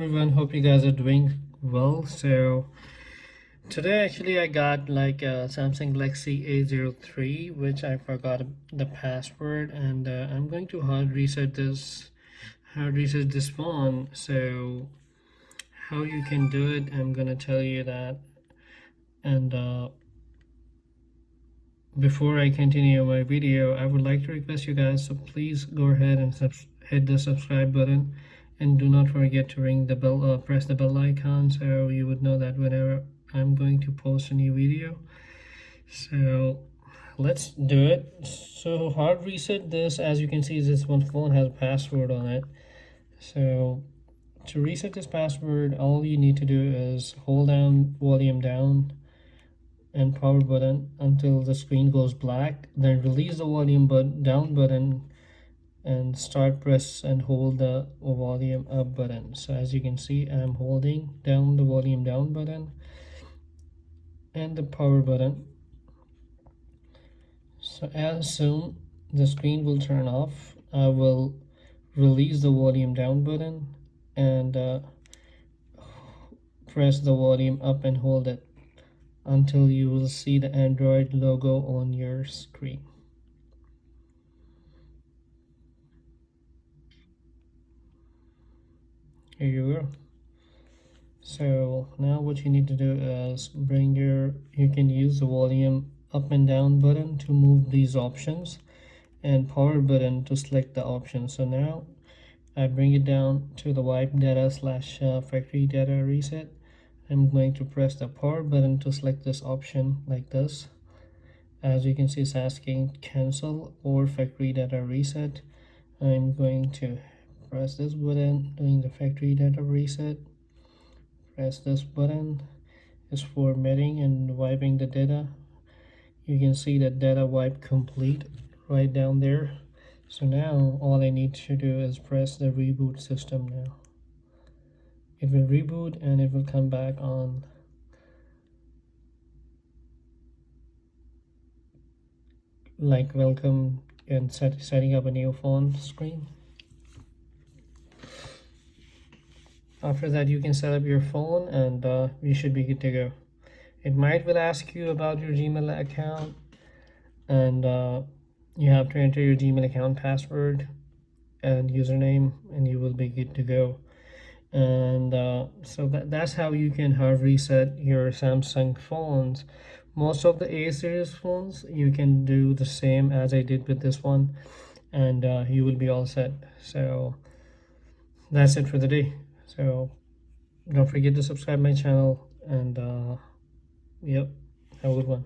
everyone, hope you guys are doing well. So today actually I got like a Samsung Galaxy A03 which I forgot the password, and I'm going to hard reset this phone. So how you can do it, I'm gonna tell you that. And before I continue my video, I would like to request you guys, so please go ahead and hit the subscribe button, and do not forget to ring the bell, press the bell icon, so you would know that whenever I'm going to post a new video. So let's do it. So hard reset this, as you can see, this one phone has a password on it. So to reset this password, all you need to do is hold down volume down and power button until the screen goes black, then release the volume down button and start press and hold the volume up button. So as you can see, I'm holding down the volume down button and the power button. So as soon the screen will turn off, I will release the volume down button and press the volume up and hold it until you will see the Android logo on your screen. Here you go. So now what you need to do is you can use the volume up and down button to move these options, and power button to select the option. So now I bring it down to the wipe data slash factory data reset. I'm going to press the power button to select this option like this. As you can see, it's asking cancel or factory data reset. I'm going to press this button, doing the factory data reset. Press this button is formatting and wiping the data. You can see that data wipe complete right down there. So now all I need to do is press the reboot system now. It will reboot and it will come back on. Like welcome and setting up a new phone screen. After that, you can set up your phone and you should be good to go. It will ask you about your Gmail account, and you have to enter your Gmail account password and username, and you will be good to go. And so that's how you can hard reset your Samsung phones. Most of the A series phones, you can do the same as I did with this one, and you will be all set. So that's it for the day. So don't forget to subscribe my channel, and yep, have a good one.